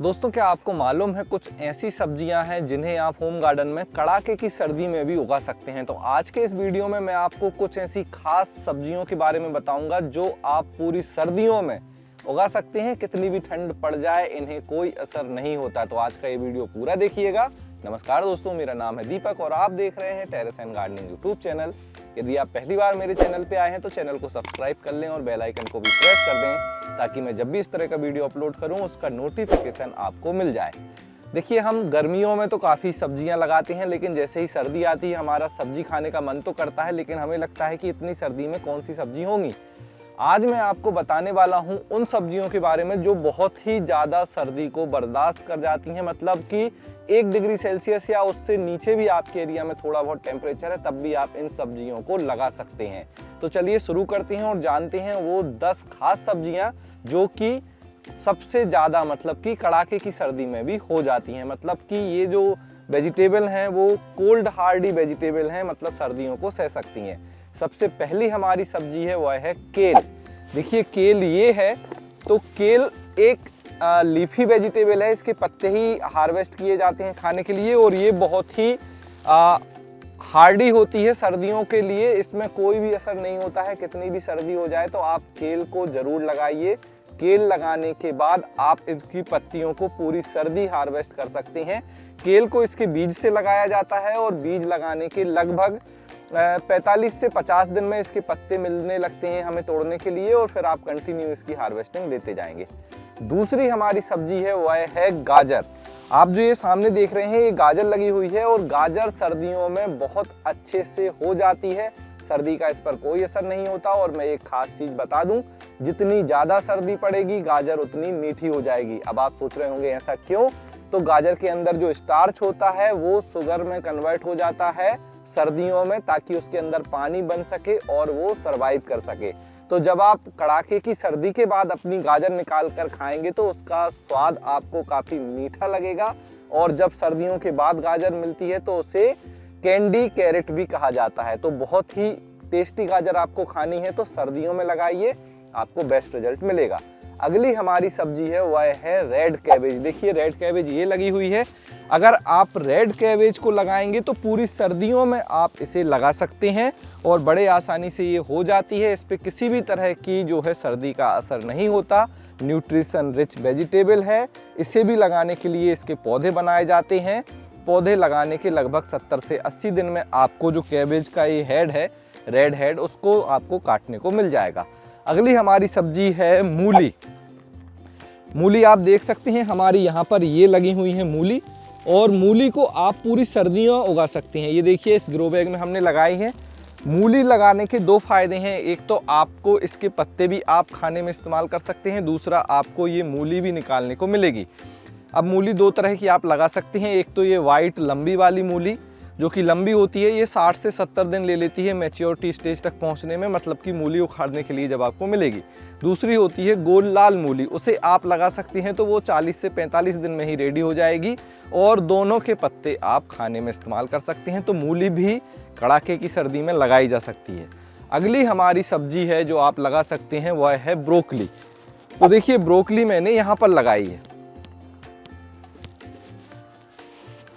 दोस्तों, क्या आपको मालूम है कुछ ऐसी सब्जियां हैं जिन्हें आप होम गार्डन में कड़ाके की सर्दी में भी उगा सकते हैं। तो आज के इस वीडियो में मैं आपको कुछ ऐसी खास सब्जियों के बारे में बताऊंगा जो आप पूरी सर्दियों में उगा सकते हैं। कितनी भी ठंड पड़ जाए इन्हें कोई असर नहीं होता। तो आज का ये वीडियो पूरा देखिएगा। नमस्कार दोस्तों, मेरा नाम है दीपक और आप देख रहे हैं terrace and gardening YouTube channel. यदि आप पहली बार मेरे चैनल पे आए हैं तो चैनल को सब्सक्राइब कर लें और बेल आइकन को भी प्रेस कर दें ताकि मैं जब भी इस तरह का वीडियो अपलोड करूं उसका नोटिफिकेशन आपको मिल जाए। देखिए, हम गर्मियों में तो काफ़ी सब्जियां लगाते हैं, लेकिन जैसे ही सर्दी आती है हमारा सब्जी खाने का मन तो करता है, लेकिन हमें लगता है कि इतनी सर्दी में कौन सी सब्जी होंगी। आज मैं आपको बताने वाला हूं उन सब्जियों के बारे में जो बहुत ही ज़्यादा सर्दी को बर्दाश्त कर जाती हैं। मतलब कि 1 डिग्री सेल्सियस या उससे नीचे भी आपके एरिया में थोड़ा बहुत टेम्परेचर है, तब भी आप इन सब्जियों को लगा सकते हैं। तो चलिए शुरू करते हैं और जानते हैं वो 10 खास सब्जियां जो कि सबसे ज़्यादा मतलब कि कड़ाके की सर्दी में भी हो जाती हैं। मतलब कि ये जो वेजिटेबल हैं वो कोल्ड हार्डी वेजिटेबल हैं, मतलब सर्दियों को सह सकती हैं। सबसे पहली हमारी सब्जी है वह है केल। देखिए, केल ये है, तो केल एक लीफी वेजिटेबल है। इसके पत्ते ही हार्वेस्ट किए जाते हैं खाने के लिए और ये बहुत ही हार्डी होती है सर्दियों के लिए। इसमें कोई भी असर नहीं होता है, कितनी भी सर्दी हो जाए तो आप केल को जरूर लगाइए। केल लगाने के बाद आप इसकी पत्तियों को पूरी सर्दी हार्वेस्ट कर सकते हैं। केल को इसके बीज से लगाया जाता है और बीज लगाने के लगभग 45 से 50 दिन में इसके पत्ते मिलने लगते हैं हमें तोड़ने के लिए और फिर आप कंटिन्यू इसकी हार्वेस्टिंग लेते जाएंगे। दूसरी हमारी सब्जी है वह है गाजर। आप जो ये सामने देख रहे हैं ये गाजर लगी हुई है और गाजर सर्दियों में बहुत अच्छे से हो जाती है। सर्दी का इस पर कोई असर नहीं होता। और मैं एक खास चीज बता दूं, जितनी ज्यादा सर्दी पड़ेगी गाजर उतनी मीठी हो जाएगी। अब आप सोच रहे होंगे ऐसा क्यों? तो गाजर के अंदर जो स्टार्च होता है वो शुगर में कन्वर्ट हो जाता है सर्दियों में, ताकि उसके अंदर पानी बन सके और वो सरवाइव कर सके। तो जब आप कड़ाके की सर्दी के बाद अपनी गाजर निकाल कर खाएंगे तो उसका स्वाद आपको काफी मीठा लगेगा। और जब सर्दियों के बाद गाजर मिलती है तो उसे कैंडी कैरेट भी कहा जाता है। तो बहुत ही टेस्टी गाजर आपको खानी है तो सर्दियों में लगाइए, आपको बेस्ट रिजल्ट मिलेगा। अगली हमारी सब्जी है वह है रेड कैबेज। देखिए, रेड कैबेज ये लगी हुई है। अगर आप रेड कैबेज को लगाएंगे तो पूरी सर्दियों में आप इसे लगा सकते हैं और बड़े आसानी से ये हो जाती है। इस पे किसी भी तरह की जो है सर्दी का असर नहीं होता। न्यूट्रिशन रिच वेजिटेबल है। इसे भी लगाने के लिए इसके पौधे बनाए जाते हैं। पौधे लगाने के लगभग 70 से 80 दिन में आपको जो कैबेज का ये हेड है, रेड हेड, उसको आपको काटने को मिल जाएगा। अगली हमारी सब्जी है मूली। मूली आप देख सकते हैं हमारी यहाँ पर ये लगी हुई है मूली, और मूली को आप पूरी सर्दियों उगा सकते हैं। ये देखिए, इस ग्रो बैग में हमने लगाई है। मूली लगाने के 2 फायदे हैं। एक तो आपको इसके पत्ते भी आप खाने में इस्तेमाल कर सकते हैं, दूसरा आपको ये मूली भी निकालने को मिलेगी। अब मूली 2 तरह की आप लगा सकते हैं। एक तो ये वाइट लंबी वाली मूली जो कि लंबी होती है, ये 60 से 70 दिन ले लेती है मैच्योरिटी स्टेज तक पहुंचने में, मतलब कि मूली उखाड़ने के लिए जब आपको मिलेगी। दूसरी होती है गोल लाल मूली, उसे आप लगा सकते हैं तो वो 40 से 45 दिन में ही रेडी हो जाएगी और दोनों के पत्ते आप खाने में इस्तेमाल कर सकते हैं। तो मूली भी कड़ाके की सर्दी में लगाई जा सकती है। अगली हमारी सब्जी है जो आप लगा सकते हैं वह है ब्रोकली। तो देखिए, ब्रोकली मैंने यहाँ पर लगाई है।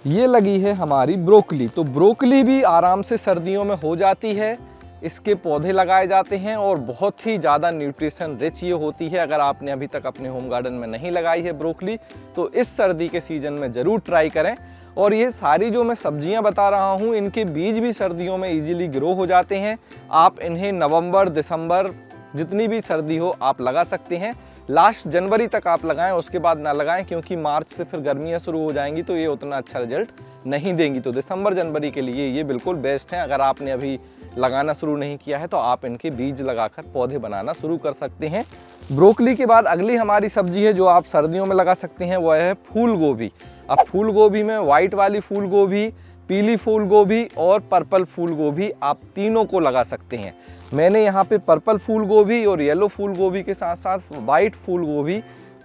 ये लगी है हमारी ब्रोकली। तो ब्रोकली भी आराम से सर्दियों में हो जाती है। इसके पौधे लगाए जाते हैं और बहुत ही ज़्यादा न्यूट्रिशन रिच ये होती है। अगर आपने अभी तक अपने होम गार्डन में नहीं लगाई है ब्रोकली तो इस सर्दी के सीजन में ज़रूर ट्राई करें। और ये सारी जो मैं सब्जियां बता रहा हूँ इनके बीज भी सर्दियों में इजीली ग्रो हो जाते हैं। आप इन्हें नवंबर दिसंबर जितनी भी सर्दी हो आप लगा सकते हैं। लास्ट जनवरी तक आप लगाएं, उसके बाद ना लगाएं, क्योंकि मार्च से फिर गर्मियां शुरू हो जाएंगी तो ये उतना अच्छा रिजल्ट नहीं देंगी। तो दिसंबर जनवरी के लिए ये बिल्कुल बेस्ट है। अगर आपने अभी लगाना शुरू नहीं किया है तो आप इनके बीज लगाकर पौधे बनाना शुरू कर सकते हैं। ब्रोकली के बाद अगली हमारी सब्जी है जो आप सर्दियों में लगा सकते हैं वह है फूल गोभी। अब फूल गोभी में वाइट वाली फूल गोभी, पीली फूल गोभी और पर्पल फूल गोभी, आप तीनों को लगा सकते हैं। मैंने यहाँ पे पर्पल फूल गोभी और येलो फूल गोभी के साथ साथ वाइट फूल गोभी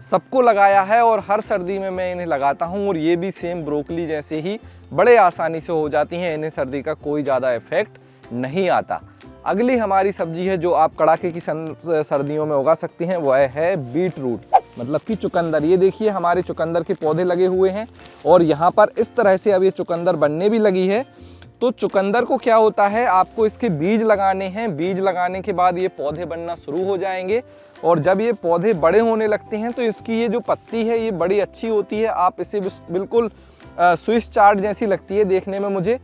सबको लगाया है और हर सर्दी में मैं इन्हें लगाता हूँ। और ये भी सेम ब्रोकली जैसे ही बड़े आसानी से हो जाती हैं, इन्हें सर्दी का कोई ज़्यादा इफेक्ट नहीं आता। अगली हमारी सब्जी है जो आप कड़ाके की सर्दियों में उगा सकते हैं वह है बीट रूट। मतलब कि चुकंदर। ये देखिए हमारे चुकंदर के पौधे लगे हुए हैं और यहाँ पर इस तरह से अब ये चुकंदर बनने भी लगी है। तो चुकंदर को क्या होता है, आपको इसके बीज लगाने हैं। बीज लगाने के बाद ये पौधे बनना शुरू हो जाएंगे और जब ये पौधे बड़े होने लगते हैं तो इसकी ये जो पत्ती है ये बड़ी अच्छी होती है। आप इसे बिल्कुल स्विस चार्ट जैसी लगती है देखने में मुझे।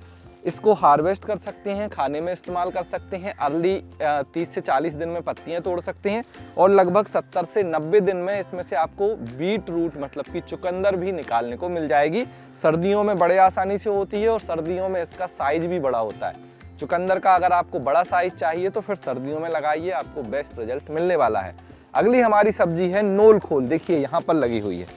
इसको हार्वेस्ट कर सकते हैं, खाने में इस्तेमाल कर सकते हैं। अर्ली 30 से 40 दिन में पत्तियां तोड़ सकते हैं और लगभग 70 से 90 दिन में इसमें से आपको बीट रूट मतलब कि चुकंदर भी निकालने को मिल जाएगी। सर्दियों में बड़े आसानी से होती है और सर्दियों में इसका साइज भी बड़ा होता है। चुकंदर का अगर आपको बड़ा साइज चाहिए तो फिर सर्दियों में लगाइए, आपको बेस्ट रिजल्ट मिलने वाला है। अगली हमारी सब्जी है नोल खोल। देखिए यहाँ पर लगी हुई है,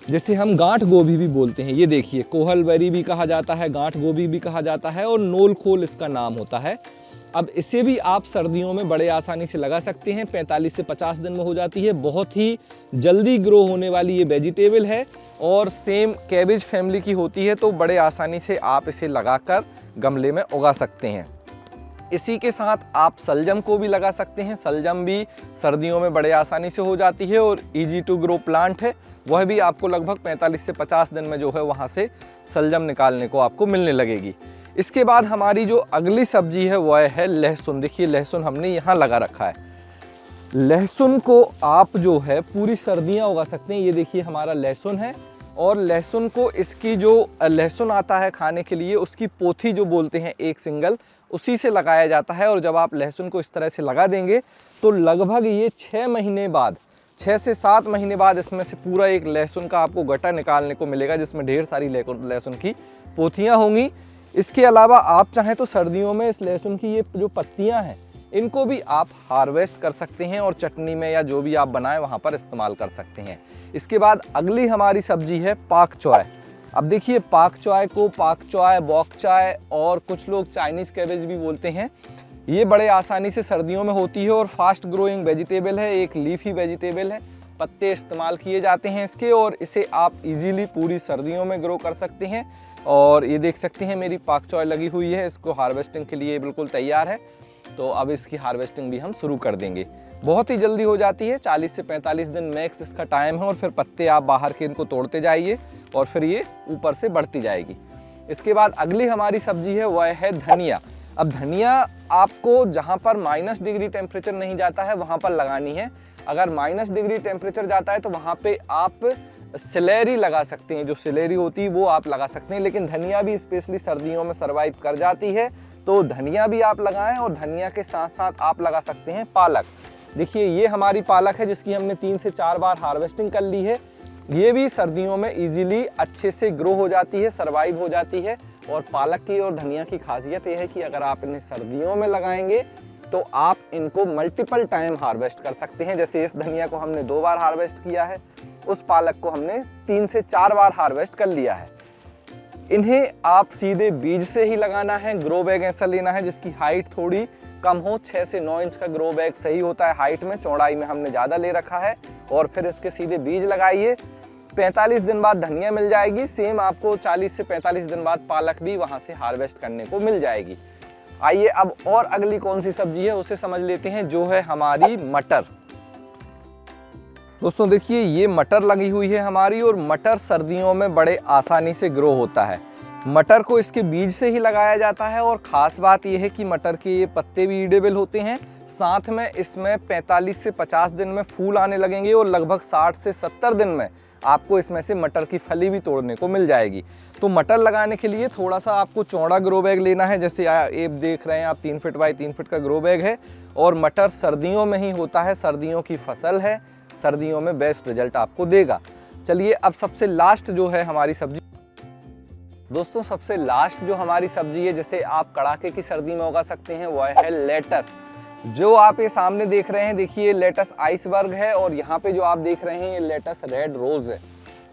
जिसे हम गांठ गोभी भी बोलते हैं। ये देखिए कोहलबेरी भी कहा जाता है, गांठ गोभी भी कहा जाता है और नोल खोल इसका नाम होता है। अब इसे भी आप सर्दियों में बड़े आसानी से लगा सकते हैं। 45 से 50 दिन में हो जाती है। बहुत ही जल्दी ग्रो होने वाली ये वेजिटेबल है और सेम कैबेज फैमिली की होती है, तो बड़े आसानी से आप इसे लगाकर गमले में उगा सकते हैं। इसी के साथ आप सलजम को भी लगा सकते हैं। सलजम भी सर्दियों में बड़े आसानी से हो जाती है और इजी टू ग्रो प्लांट है। वह भी आपको लगभग 45 से 50 दिन में जो है वहाँ से सलजम निकालने को आपको मिलने लगेगी। इसके बाद हमारी जो अगली सब्जी है वह है लहसुन। देखिए लहसुन हमने यहाँ लगा रखा है। लहसुन को आप जो है पूरी सर्दियाँ उगा सकते हैं। ये देखिए हमारा लहसुन है और लहसुन को इसकी जो लहसुन आता है खाने के लिए उसकी पोथी जो बोलते हैं एक सिंगल, उसी से लगाया जाता है। और जब आप लहसुन को इस तरह से लगा देंगे तो लगभग ये 6 महीने बाद, 6 से 7 महीने बाद इसमें से पूरा एक लहसुन का आपको गट्टा निकालने को मिलेगा, जिसमें ढेर सारी लहसुन की पोथियाँ होंगी। इसके अलावा आप चाहें तो सर्दियों में इस लहसुन की ये जो पत्तियाँ हैं इनको भी आप हार्वेस्ट कर सकते हैं और चटनी में या जो भी आप बनाएं वहाँ पर इस्तेमाल कर सकते हैं। इसके बाद अगली हमारी सब्जी है पाक चॉय। अब देखिए पाक चॉय को पाक चॉय, बॉक चॉय और कुछ लोग चाइनीज़ कैबेज भी बोलते हैं। ये बड़े आसानी से सर्दियों में होती है और फास्ट ग्रोइंग वेजिटेबल है, एक लीफी वेजिटेबल है। पत्ते इस्तेमाल किए जाते हैं इसके और इसे आप इजीली पूरी सर्दियों में ग्रो कर सकते हैं। और ये देख सकते हैं मेरी पाक चॉय लगी हुई है, इसको हार्वेस्टिंग के लिए बिल्कुल तैयार है। तो अब इसकी हार्वेस्टिंग भी हम शुरू कर देंगे। बहुत ही जल्दी हो जाती है, 40 से 45 दिन मैक्स इसका टाइम है और फिर पत्ते आप बाहर के इनको तोड़ते जाइए और फिर ये ऊपर से बढ़ती जाएगी। इसके बाद अगली हमारी सब्जी है वह है धनिया। अब धनिया आपको जहाँ पर -डिग्री टेम्परेचर नहीं जाता है वहाँ पर लगानी है। अगर -डिग्री टेम्परेचर जाता है तो वहाँ पे आप सिलेरी लगा सकते हैं, जो सिलेरी होती है वो आप लगा सकते हैं। लेकिन धनिया भी स्पेशली सर्दियों में सर्वाइव कर जाती है, तो धनिया भी आप लगाएं। और धनिया के साथ साथ आप लगा सकते हैं पालक। देखिए ये हमारी पालक है जिसकी हमने 3 से 4 बार हार्वेस्टिंग कर ली है। ये भी सर्दियों में इजीली अच्छे से ग्रो हो जाती है, सर्वाइव हो जाती है। और पालक की और धनिया की खासियत ये है कि अगर आप इन्हें सर्दियों में लगाएंगे तो आप इनको मल्टीपल टाइम हार्वेस्ट कर सकते हैं। जैसे इस धनिया को हमने 2 बार हार्वेस्ट किया है, उस पालक को हमने 3 से 4 बार हार्वेस्ट कर लिया है। इन्हें आप सीधे बीज से ही लगाना है। ग्रो बैग ऐसा लेना है जिसकी हाइट थोड़ी कम हो, 6 से 9 इंच का ग्रो बैग सही होता है हाइट में। चौड़ाई में हमने ज़्यादा ले रखा है और फिर इसके सीधे बीज लगाइए। 45 दिन बाद धनिया मिल जाएगी। सेम आपको 40 से 45 दिन बाद पालक भी वहाँ से हार्वेस्ट करने को मिल जाएगी। आइए अब और अगली कौन सी सब्जी है उसे समझ लेते हैं, जो है हमारी मटर। दोस्तों देखिए ये मटर लगी हुई है हमारी और मटर सर्दियों में बड़े आसानी से ग्रो होता है। मटर को इसके बीज से ही लगाया जाता है और ख़ास बात यह है कि मटर के ये पत्ते भी ईडेबल होते हैं। साथ में इसमें 45 से 50 दिन में फूल आने लगेंगे और लगभग 60 से 70 दिन में आपको इसमें से मटर की फली भी तोड़ने को मिल जाएगी। तो मटर लगाने के लिए थोड़ा सा आपको चौड़ा ग्रो बैग लेना है। जैसे ये देख रहे हैं आप 3 फीट बाई 3 फीट का ग्रो बैग है और मटर सर्दियों में ही होता है, सर्दियों की फसल है, सर्दियों में बेस्ट रिजल्ट आपको देगा। चलिए अब सबसे लास्ट जो है हमारी सब्जी, दोस्तों सबसे लास्ट जो हमारी सब्जी है जिसे आप कड़ाके की सर्दी में उगा सकते हैं वह है लेटस। जो आप ये सामने देख रहे हैं, देखिए लेटस आइसबर्ग है और यहाँ पे जो आप देख रहे हैं ये लेटस रेड रोज है।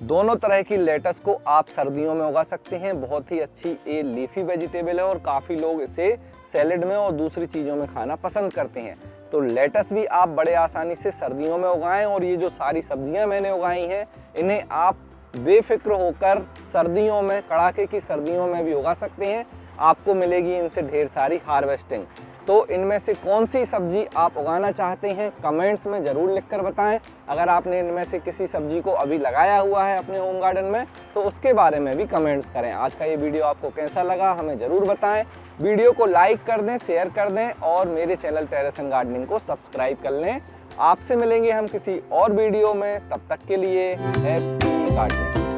दोनों तरह की लेटस को आप सर्दियों में उगा सकते हैं। बहुत ही अच्छी ये लीफी वेजिटेबल है और काफ़ी लोग इसे सैलेड में और दूसरी चीज़ों में खाना पसंद करते हैं। तो लेटस भी आप बड़े आसानी से सर्दियों में उगाएं और ये जो सारी सब्जियां मैंने उगाई हैं इन्हें आप बेफिक्र होकर सर्दियों में, कड़ाके की सर्दियों में भी उगा सकते हैं। आपको मिलेगी इनसे ढेर सारी हार्वेस्टिंग। तो इनमें से कौन सी सब्जी आप उगाना चाहते हैं कमेंट्स में ज़रूर लिखकर बताएं। अगर आपने इनमें से किसी सब्जी को अभी लगाया हुआ है अपने होम गार्डन में तो उसके बारे में भी कमेंट्स करें। आज का ये वीडियो आपको कैसा लगा हमें ज़रूर बताएं। वीडियो को लाइक कर दें, शेयर कर दें और मेरे चैनल टेरेस एंड गार्डनिंग को सब्सक्राइब कर लें। आपसे मिलेंगे हम किसी और वीडियो में, तब तक के लिए हैप्पी गार्डनिंग।